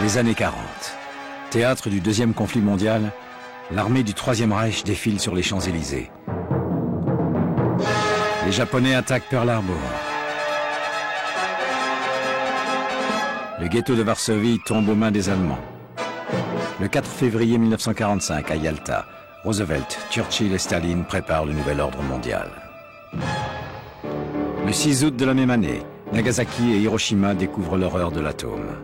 Les années 40. Théâtre du deuxième conflit mondial, l'armée du Troisième Reich défile sur les Champs-Élysées. Les Japonais attaquent Pearl Harbor. Le ghetto de Varsovie tombe aux mains des Allemands. Le 4 février 1945, à Yalta, Roosevelt, Churchill et Staline préparent le nouvel ordre mondial. Le 6 août de la même année, Nagasaki et Hiroshima découvrent l'horreur de l'atome.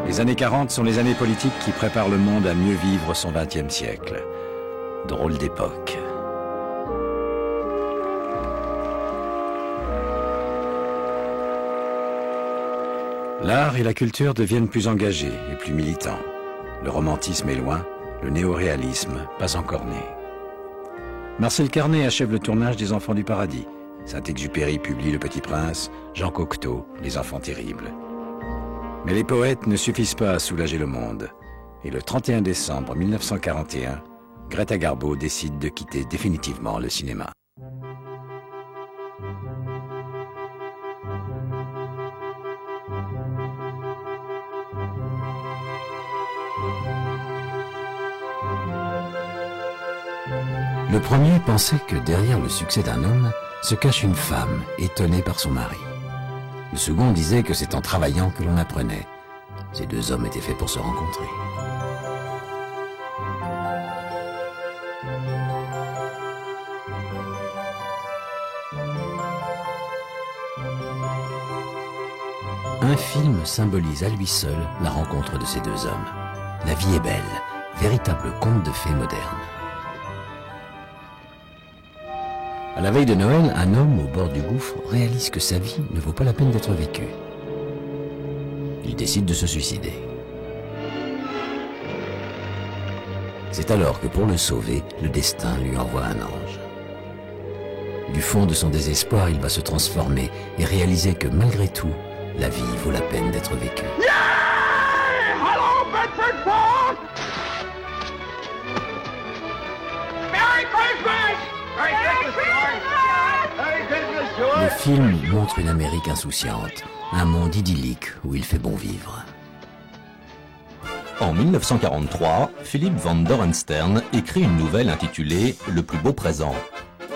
Les années 40 sont les années politiques qui préparent le monde à mieux vivre son XXe siècle. Drôle d'époque. L'art et la culture deviennent plus engagés et plus militants. Le romantisme est loin, le néoréalisme pas encore né. Marcel Carné achève le tournage des Enfants du Paradis. Saint-Exupéry publie Le Petit Prince, Jean Cocteau, Les Enfants Terribles. Mais les poètes ne suffisent pas à soulager le monde. Et le 31 décembre 1941, Greta Garbo décide de quitter définitivement le cinéma. Le premier pensait que derrière le succès d'un homme se cache une femme étonnée par son mari. Le second disait que c'est en travaillant que l'on apprenait. Ces deux hommes étaient faits pour se rencontrer. Un film symbolise à lui seul la rencontre de ces deux hommes. La vie est belle, véritable conte de fées moderne. À la veille de Noël, un homme au bord du gouffre réalise que sa vie ne vaut pas la peine d'être vécue. Il décide de se suicider. C'est alors que pour le sauver, le destin lui envoie un ange. Du fond de son désespoir, il va se transformer et réaliser que malgré tout, la vie vaut la peine d'être vécue. Yay! Hello, Bedford Falls! Merry Christmas! Merry Christmas, George! Le film montre une Amérique insouciante, un monde idyllique où il fait bon vivre. En 1943, Philippe Van Dorenstern écrit une nouvelle intitulée « Le plus beau présent ».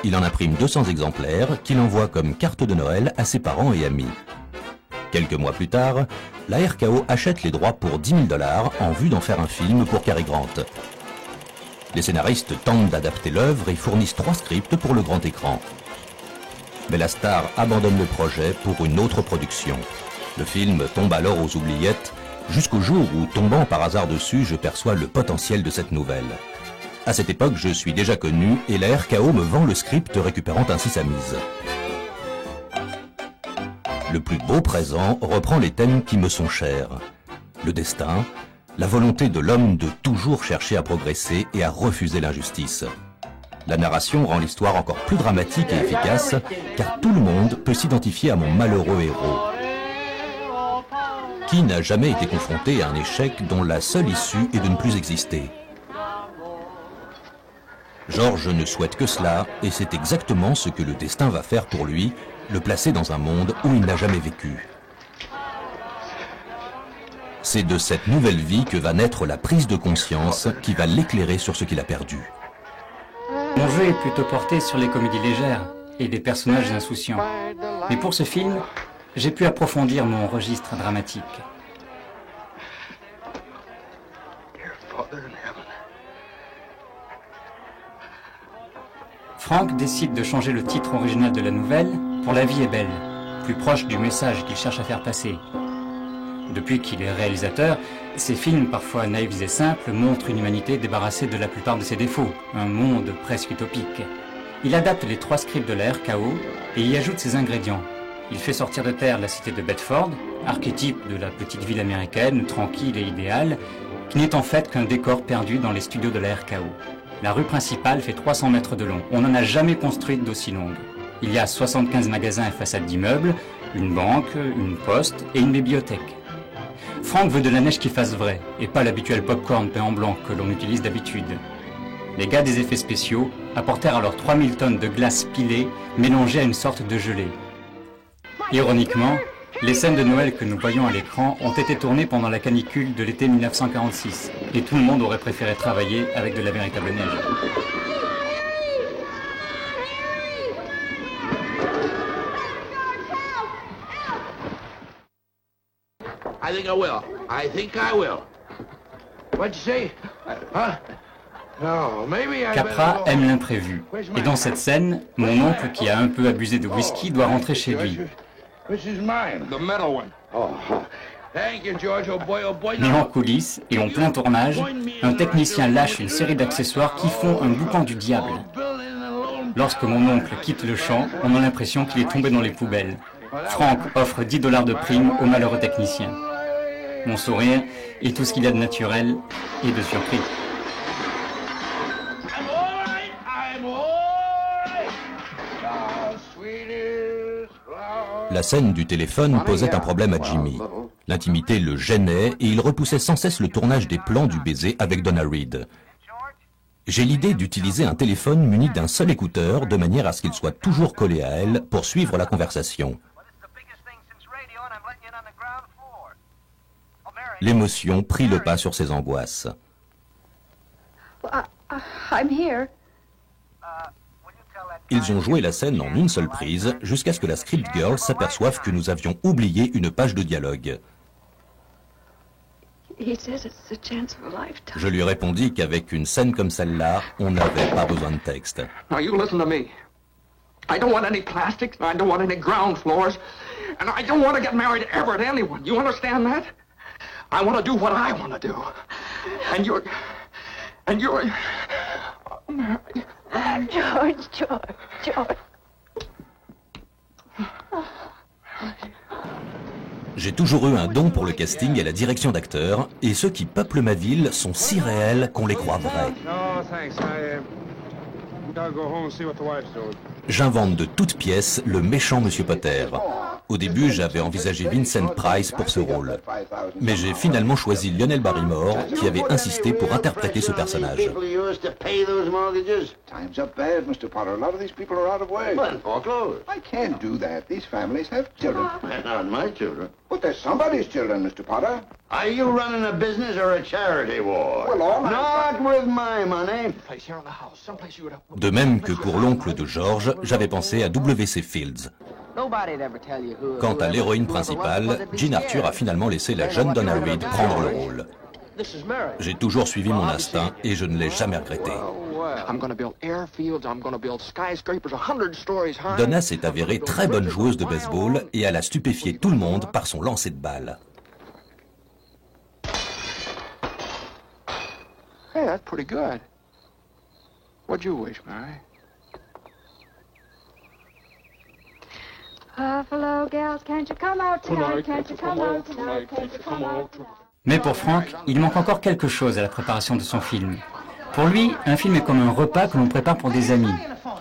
Il en imprime 200 exemplaires qu'il envoie comme carte de Noël à ses parents et amis. Quelques mois plus tard, la RKO achète les droits pour 10 000 $ en vue d'en faire un film pour Cary Grant. Les scénaristes tentent d'adapter l'œuvre et fournissent 3 scripts pour le grand écran. Mais la star abandonne le projet pour une autre production. Le film tombe alors aux oubliettes, jusqu'au jour où, tombant par hasard dessus, je perçois le potentiel de cette nouvelle. À cette époque, je suis déjà connu et la RKO me vend le script, récupérant ainsi sa mise. Le plus beau présent reprend les thèmes qui me sont chers. Le destin, la volonté de l'homme de toujours chercher à progresser et à refuser l'injustice. La narration rend l'histoire encore plus dramatique et efficace, car tout le monde peut s'identifier à mon malheureux héros. Qui n'a jamais été confronté à un échec dont la seule issue est de ne plus exister? Georges ne souhaite que cela, et c'est exactement ce que le destin va faire pour lui, le placer dans un monde où il n'a jamais vécu. C'est de cette nouvelle vie que va naître la prise de conscience qui va l'éclairer sur ce qu'il a perdu. Mon jeu est plutôt porté sur les comédies légères et des personnages insouciants. Mais pour ce film, j'ai pu approfondir mon registre dramatique. Frank décide de changer le titre original de la nouvelle pour La vie est belle, plus proche du message qu'il cherche à faire passer. Depuis qu'il est réalisateur, ses films, parfois naïfs et simples, montrent une humanité débarrassée de la plupart de ses défauts, un monde presque utopique. Il adapte les 3 scripts de la RKO et y ajoute ses ingrédients. Il fait sortir de terre la cité de Bedford, archétype de la petite ville américaine, tranquille et idéale, qui n'est en fait qu'un décor perdu dans les studios de la RKO. La rue principale fait 300 mètres de long. On n'en a jamais construite d'aussi longue. Il y a 75 magasins et façades d'immeubles, une banque, une poste et une bibliothèque. Frank veut de la neige qui fasse vrai, et pas l'habituel popcorn peint en blanc que l'on utilise d'habitude. Les gars des effets spéciaux apportèrent alors 3000 tonnes de glace pilée mélangée à une sorte de gelée. Ironiquement, Les scènes de Noël que nous voyons à l'écran ont été tournées pendant la canicule de l'été 1946 et tout le monde aurait préféré travailler avec de la véritable neige. I think I will. I think I will. What'd you say? Huh? No, maybe I Capra aime l'imprévu. Et dans cette scène, mon oncle, qui a un peu abusé de whisky, doit rentrer chez lui. This is mine, the metal one. Oh, thank you, George. Oh boy, oh boy. Mais en coulisses et en plein tournage, un technicien lâche une série d'accessoires qui font un boucan du diable. Lorsque mon oncle quitte le champ, on a l'impression qu'il est tombé dans les poubelles. Frank offre $10 de prime au malheureux technicien. Mon sourire et tout ce qu'il y a de naturel et de surpris. La scène du téléphone posait un problème à Jimmy. L'intimité le gênait et il repoussait sans cesse le tournage des plans du baiser avec Donna Reed. J'ai l'idée d'utiliser un téléphone muni d'un seul écouteur de manière à ce qu'il soit toujours collé à elle pour suivre la conversation. L'émotion prit le pas sur ses angoisses. Ils ont joué la scène en une seule prise jusqu'à ce que la script girl s'aperçoive que nous avions oublié une page de dialogue. Je lui répondis qu'avec une scène comme celle-là, on n'avait pas besoin de texte. Now you listen to me. I don't want any plastics, I don't want any ground floors, and I don't want to get married ever to anyone. You understand that? I want to do what I want to do. And you're... George. J'ai toujours eu un don pour le casting et la direction d'acteurs, et ceux qui peuplent ma ville sont si réels qu'on les croit vrais. J'invente de toutes pièces le méchant Monsieur Potter. Au début, j'avais envisagé Vincent Price pour ce rôle. Mais j'ai finalement choisi Lionel Barrymore, qui avait insisté pour interpréter ce personnage. But there's somebody's children, Mr. Potter. Are you running a business or a charity war? Well, all not with my money. De même que pour l'oncle de George, j'avais pensé à W.C. Fields. Quant à l'héroïne principale, Jean Arthur a finalement laissé la jeune Donna Reed prendre le rôle. J'ai toujours suivi mon instinct et je ne l'ai jamais regretté. Donna s'est avérée très bonne joueuse de baseball et elle a stupéfié tout le monde par son lancer de balle. Hey, that's pretty good. What'd you wish, Mary? Buffalo gals, can't you come out tonight? Can't you come out tonight? Can't you come out tonight? Mais pour Frank, il manque encore quelque chose à la préparation de son film. Pour lui, un film est comme un repas que l'on prépare pour des amis.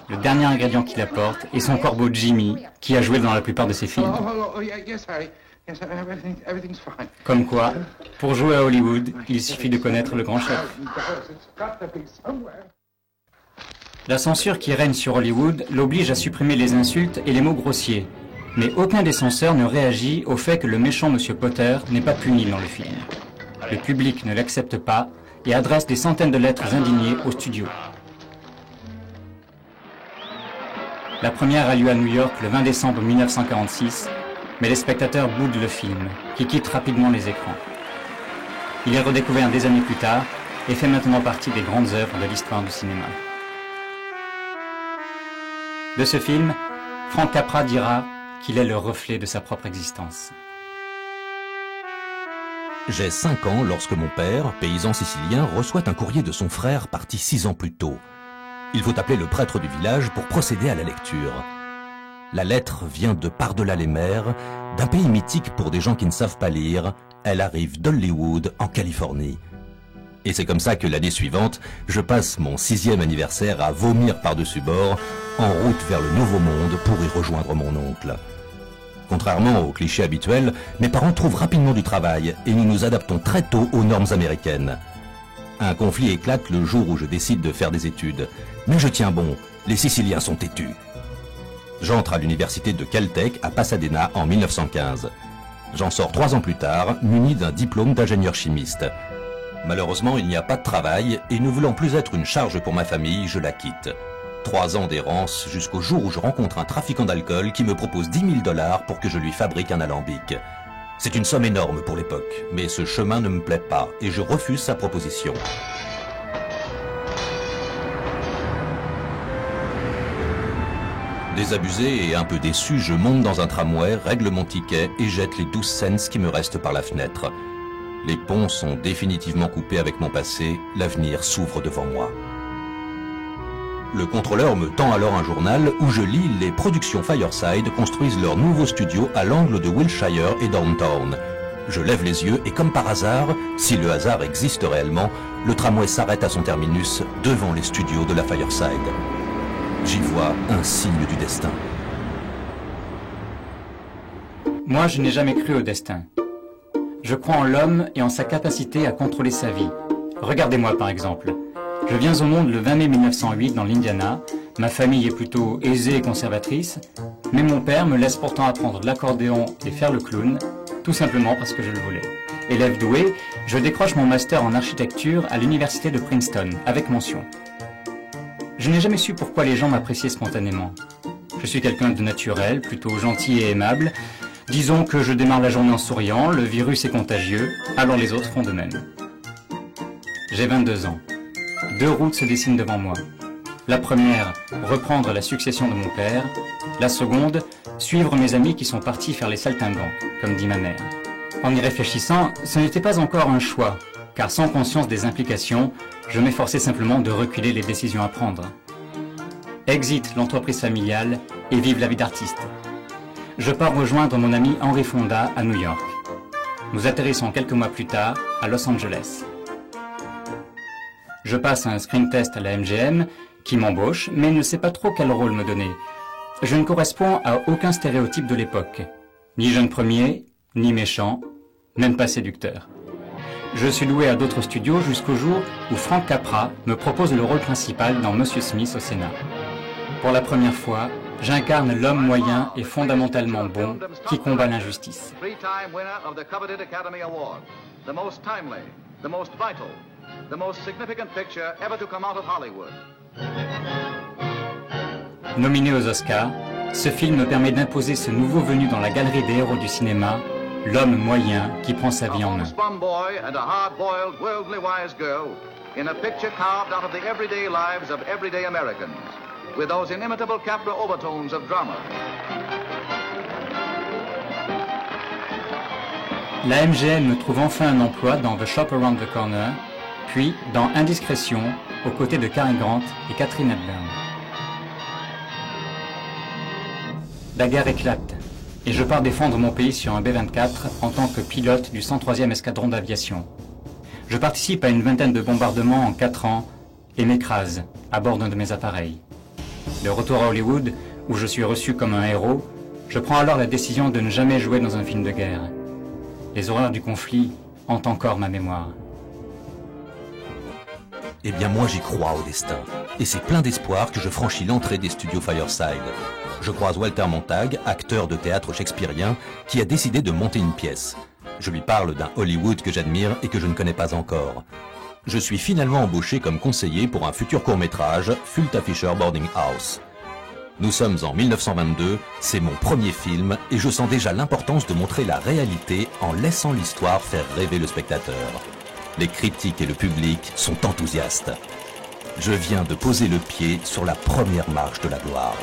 Le dernier ingrédient qu'il apporte est son corbeau Jimmy, qui a joué dans la plupart de ses films. Comme quoi, pour jouer à Hollywood, il suffit de connaître le grand chef. La censure qui règne sur Hollywood l'oblige à supprimer les insultes et les mots grossiers. Mais aucun des censeurs ne réagit au fait que le méchant Monsieur Potter n'est pas puni dans le film. Le public ne l'accepte pas et adresse des centaines de lettres indignées au studio. La première a lieu à New York le 20 décembre 1946, mais les spectateurs boudent le film, qui quitte rapidement les écrans. Il est redécouvert des années plus tard et fait maintenant partie des grandes œuvres de l'histoire du cinéma. De ce film, Frank Capra dira qu'il est le reflet de sa propre existence. J'ai 5 ans lorsque mon père, paysan sicilien, reçoit un courrier de son frère parti 6 ans plus tôt. Il faut appeler le prêtre du village pour procéder à la lecture. La lettre vient de par-delà les mers, d'un pays mythique pour des gens qui ne savent pas lire. Elle arrive d'Hollywood, en Californie. Et c'est comme ça que l'année suivante, je passe mon 6e anniversaire à vomir par-dessus bord, en route vers le Nouveau Monde pour y rejoindre mon oncle. Contrairement aux clichés habituels, mes parents trouvent rapidement du travail et nous nous adaptons très tôt aux normes américaines. Un conflit éclate le jour où je décide de faire des études. Mais je tiens bon, les Siciliens sont têtus. J'entre à l'université de Caltech à Pasadena en 1915. J'en sors 3 ans plus tard, muni d'un diplôme d'ingénieur chimiste. Malheureusement, il n'y a pas de travail et ne voulant plus être une charge pour ma famille, je la quitte. 3 ans d'errance jusqu'au jour où je rencontre un trafiquant d'alcool qui me propose $10 000 pour que je lui fabrique un alambic. C'est une somme énorme pour l'époque, mais ce chemin ne me plaît pas et je refuse sa proposition. Désabusé et un peu déçu, je monte dans un tramway, règle mon ticket et jette les 12 cents qui me restent par la fenêtre. Les ponts sont définitivement coupés avec mon passé, l'avenir s'ouvre devant moi. Le contrôleur me tend alors un journal où je lis les productions Fireside construisent leur nouveau studio à l'angle de Wilshire et Downtown. Je lève les yeux et comme par hasard, si le hasard existe réellement, le tramway s'arrête à son terminus devant les studios de la Fireside. J'y vois un signe du destin. Moi, je n'ai jamais cru au destin. Je crois en l'homme et en sa capacité à contrôler sa vie. Regardez-moi par exemple. Je viens au monde le 20 mai 1908 dans l'Indiana. Ma famille est plutôt aisée et conservatrice, mais mon père me laisse pourtant apprendre l'accordéon et faire le clown, tout simplement parce que je le voulais. Élève doué, je décroche mon master en architecture à l'université de Princeton, avec mention. Je n'ai jamais su pourquoi les gens m'appréciaient spontanément. Je suis quelqu'un de naturel, plutôt gentil et aimable. Disons que je démarre la journée en souriant, le virus est contagieux, alors les autres font de même. J'ai 22 ans. 2 routes se dessinent devant moi. La première, reprendre la succession de mon père. La seconde, suivre mes amis qui sont partis faire les saltimbanques, comme dit ma mère. En y réfléchissant, ce n'était pas encore un choix, car sans conscience des implications, je m'efforçais simplement de reculer les décisions à prendre. Exit l'entreprise familiale et vive la vie d'artiste. Je pars rejoindre mon ami Henry Fonda à New York. Nous atterrissons quelques mois plus tard à Los Angeles. Je passe un screen test à la MGM, qui m'embauche, mais ne sait pas trop quel rôle me donner. Je ne corresponds à aucun stéréotype de l'époque. Ni jeune premier, ni méchant, même pas séducteur. Je suis loué à d'autres studios jusqu'au jour où Frank Capra me propose le rôle principal dans Monsieur Smith au Sénat. Pour la première fois, j'incarne l'homme moyen et fondamentalement bon qui combat l'injustice. Nominé aux Oscars, ce film me permet d'imposer ce nouveau venu dans la galerie des héros du cinéma, l'homme moyen qui prend sa vie en main. La MGM me trouve enfin un emploi dans The Shop Around the Corner, puis dans Indiscrétion, aux côtés de Cary Grant et Katharine Hepburn. La guerre éclate, et je pars défendre mon pays sur un B-24 en tant que pilote du 103e escadron d'aviation. Je participe à une vingtaine de bombardements en 4 ans et m'écrase à bord d'un de mes appareils. De retour à Hollywood, où je suis reçu comme un héros, je prends alors la décision de ne jamais jouer dans un film de guerre. Les horreurs du conflit hantent encore ma mémoire. Eh bien moi j'y crois au destin. Et c'est plein d'espoir que je franchis l'entrée des studios Fireside. Je croise Walter Montag, acteur de théâtre shakespearien, qui a décidé de monter une pièce. Je lui parle d'un Hollywood que j'admire et que je ne connais pas encore. Je suis finalement embauché comme conseiller pour un futur court-métrage, Fulta Fisher Boarding House. Nous sommes en 1922, c'est mon premier film et je sens déjà l'importance de montrer la réalité en laissant l'histoire faire rêver le spectateur. Les critiques et le public sont enthousiastes. Je viens de poser le pied sur la première marche de la gloire.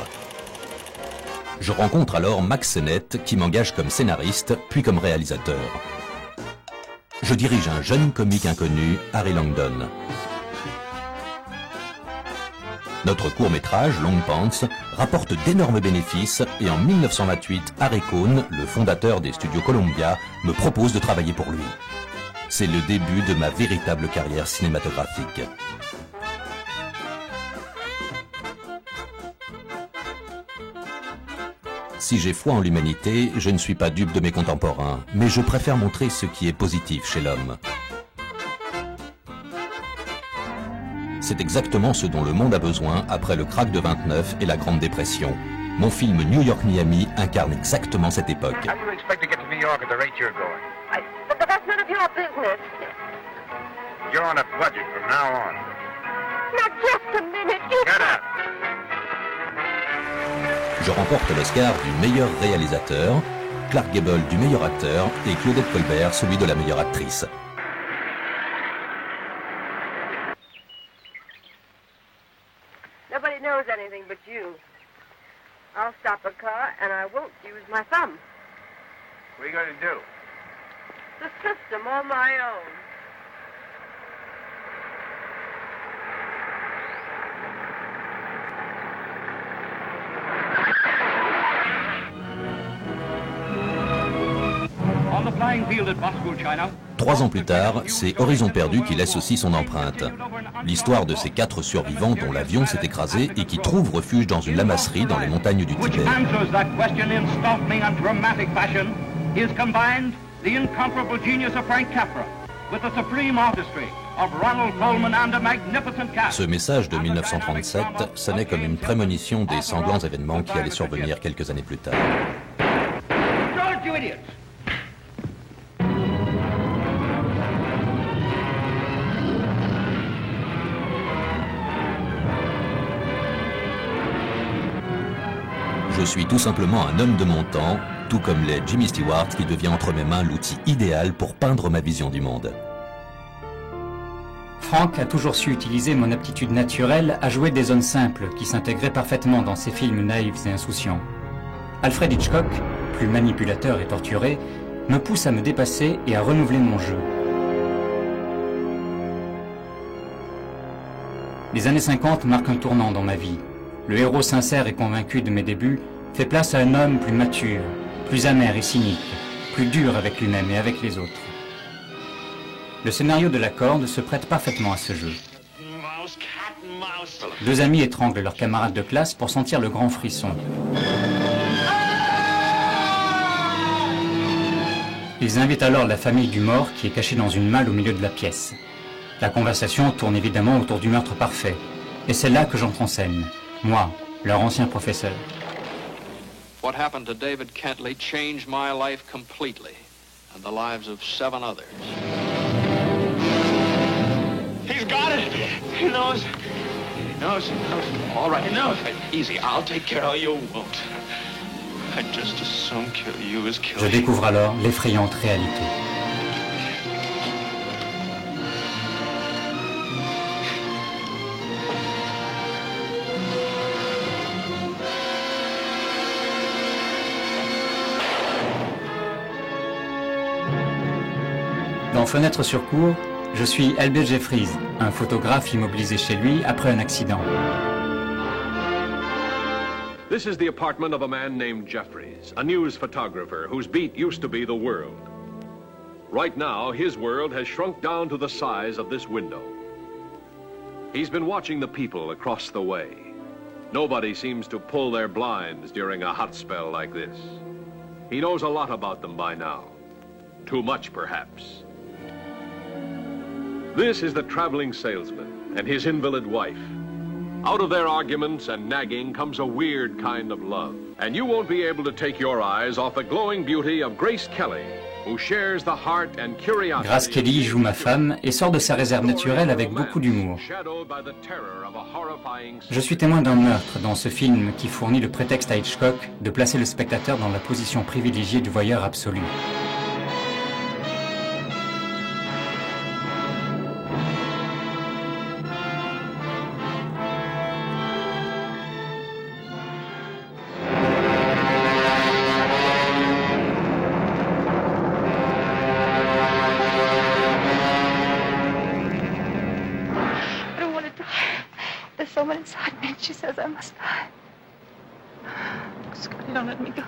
Je rencontre alors Max Sennett qui m'engage comme scénariste puis comme réalisateur. Je dirige un jeune comique inconnu, Harry Langdon. Notre court-métrage, Long Pants, rapporte d'énormes bénéfices et en 1928, Harry Cohn, le fondateur des studios Columbia, me propose de travailler pour lui. C'est le début de ma véritable carrière cinématographique. Si j'ai foi en l'humanité, je ne suis pas dupe de mes contemporains, mais je préfère montrer ce qui est positif chez l'homme. C'est exactement ce dont le monde a besoin après le krach de 29 et la Grande Dépression. Mon film New York Miami incarne exactement cette époque. York at the rate you're going. But that's none of your business. You're on a budget from now on. Now, just a minute. Shut up. Je remporte l'Oscar du meilleur réalisateur, Clark Gable du meilleur acteur et Claudette Colbert celui de la meilleure actrice. Nobody knows anything but you. I'll stop a car, and I won't use my thumb. What are you going to do? The system on my own. On the flying field at Moscow, China. 3 ans plus tard, c'est Horizon perdu qui laisse aussi son empreinte. L'histoire de ces 4 survivants dont l'avion s'est écrasé et qui trouvent refuge dans une lamasserie dans les montagnes du Tibet. Ce message de 1937 sonnait comme une prémonition des sanglants événements qui allaient survenir quelques années plus tard. Je suis tout simplement un homme de mon temps, tout comme l'est Jimmy Stewart qui devient entre mes mains l'outil idéal pour peindre ma vision du monde. Frank a toujours su utiliser mon aptitude naturelle à jouer des zones simples qui s'intégraient parfaitement dans ses films naïfs et insouciants. Alfred Hitchcock, plus manipulateur et torturé, me pousse à me dépasser et à renouveler mon jeu. Les années 50 marquent un tournant dans ma vie. Le héros sincère et convaincu de mes débuts fait place à un homme plus mature, plus amer et cynique, plus dur avec lui-même et avec les autres. Le scénario de La Corde se prête parfaitement à ce jeu. 2 amis étranglent leurs camarades de classe pour sentir le grand frisson. Ils invitent alors la famille du mort qui est cachée dans une malle au milieu de la pièce. La conversation tourne évidemment autour du meurtre parfait. Et c'est là que j'entre en scène. Moi, leur ancien professeur. What happened to David Kentley changed my life completely, and the lives of 7 others. He's got it. He knows. He knows. All right, he knows. Easy, I'll take care of you. Won't. I'd just as soon kill you as kill Je découvre alors l'effrayante réalité. Dans Fenêtre sur cour, je suis Elbert Jeffries, un photographe immobilisé chez lui après un accident. This is the apartment of a man named Jeffries, a news photographer whose beat used to be the world. Right now, his world has shrunk down to the size of this window. He's been watching the people across the way. Nobody seems to pull their blinds during a hot spell like this. He knows a lot about them by now. Too much, perhaps. This is the traveling salesman and his invalid wife. Out of their arguments and nagging comes a weird kind of love. And you won't be able to take your eyes off the glowing beauty of Grace Kelly, who shares the heart and curiosity. Grace Kelly joue ma femme et sort de sa réserve naturelle avec beaucoup d'humour. Je suis témoin d'un meurtre dans ce film qui fournit le prétexte à Hitchcock de placer le spectateur dans la position privilégiée du voyeur absolu.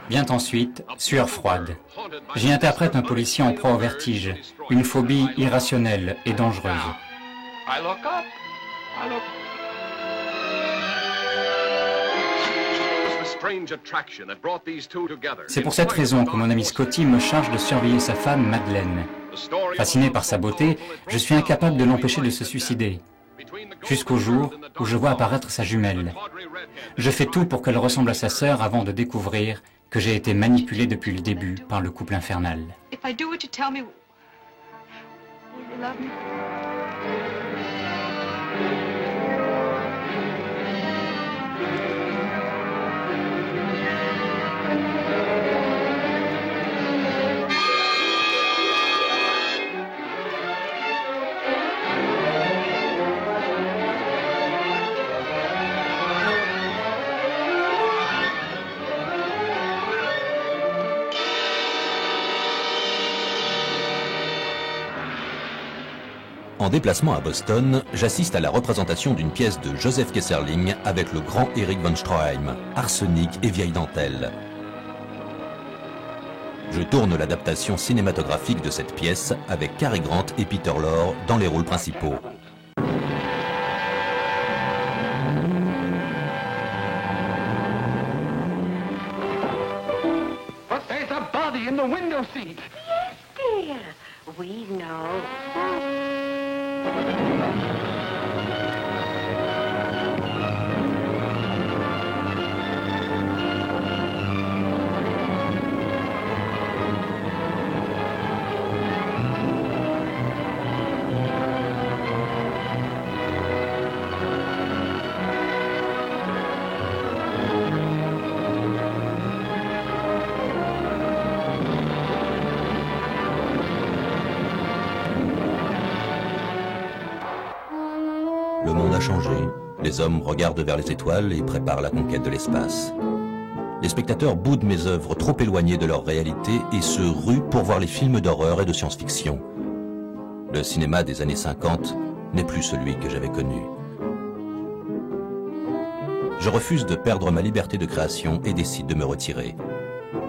Vient ensuite Sueur froide. J'y interprète un policier en proie au vertige, une phobie irrationnelle et dangereuse. C'est pour cette raison que mon ami Scotty me charge de surveiller sa femme, Madeleine. Fasciné par sa beauté, je suis incapable de l'empêcher de se suicider. Jusqu'au jour où je vois apparaître sa jumelle. Je fais tout pour qu'elle ressemble à sa sœur avant de découvrir que j'ai été manipulée depuis le début par le couple infernal. If I do what you tell me, will you love me? En déplacement à Boston, j'assiste à la représentation d'une pièce de Joseph Kesserling avec le grand Erich von Stroheim, Arsenic et Vieille Dentelle. Je tourne l'adaptation cinématographique de cette pièce avec Cary Grant et Peter Lorre dans les rôles principaux. But there's a body in the window seat. Yes, dear. We know. Le monde a changé. Les hommes regardent vers les étoiles et préparent la conquête de l'espace. Les spectateurs boudent mes œuvres trop éloignées de leur réalité et se ruent pour voir les films d'horreur et de science-fiction. Le cinéma des années 50 n'est plus celui que j'avais connu. Je refuse de perdre ma liberté de création et décide de me retirer.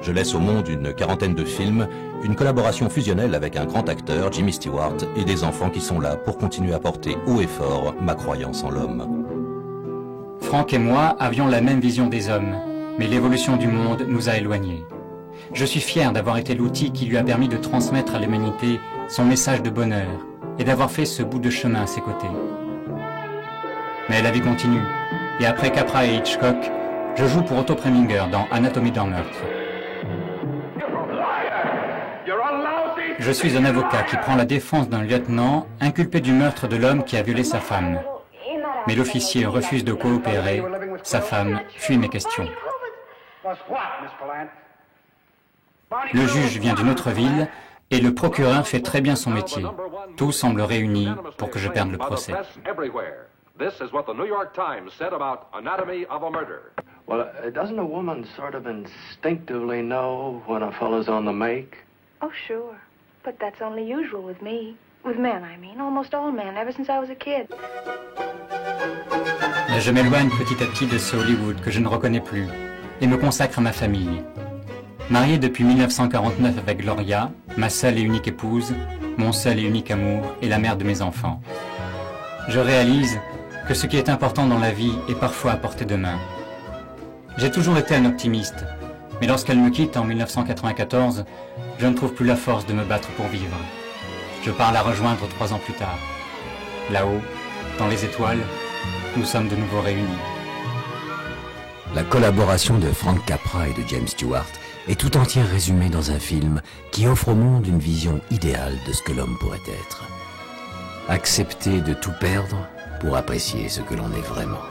Je laisse au monde une quarantaine de films, une collaboration fusionnelle avec un grand acteur, Jimmy Stewart, et des enfants qui sont là pour continuer à porter haut et fort ma croyance en l'homme. Frank et moi avions la même vision des hommes, mais l'évolution du monde nous a éloignés. Je suis fier d'avoir été l'outil qui lui a permis de transmettre à l'humanité son message de bonheur et d'avoir fait ce bout de chemin à ses côtés. Mais la vie continue, et après Capra et Hitchcock, je joue pour Otto Preminger dans Anatomie d'un meurtre. Je suis un avocat qui prend la défense d'un lieutenant inculpé du meurtre de l'homme qui a violé sa femme. Mais l'officier refuse de coopérer. Sa femme fuit mes questions. Le juge vient d'une autre ville et le procureur fait très bien son métier. Tout semble réuni pour que je perde le procès. This is what the New York Times said about Anatomy of a Murder. Well, doesn't a woman sort of instinctively know when a fellow's on the make? Oh, sure. But that's only usual with me. With men, I mean. Almost all men, ever since I was a kid. Je m'éloigne petit à petit de ce Hollywood que je ne reconnais plus et me consacre à ma famille. Marié depuis 1949 avec Gloria, ma seule et unique épouse, mon seul et unique amour et la mère de mes enfants. Je réalise que ce qui est important dans la vie est parfois à portée de main. J'ai toujours été un optimiste, mais lorsqu'elle me quitte en 1994, je ne trouve plus la force de me battre pour vivre. Je pars la rejoindre 3 ans plus tard. Là-haut, dans les étoiles, nous sommes de nouveau réunis. La collaboration de Frank Capra et de James Stewart est tout entière résumée dans un film qui offre au monde une vision idéale de ce que l'homme pourrait être. Accepter de tout perdre pour apprécier ce que l'on est vraiment.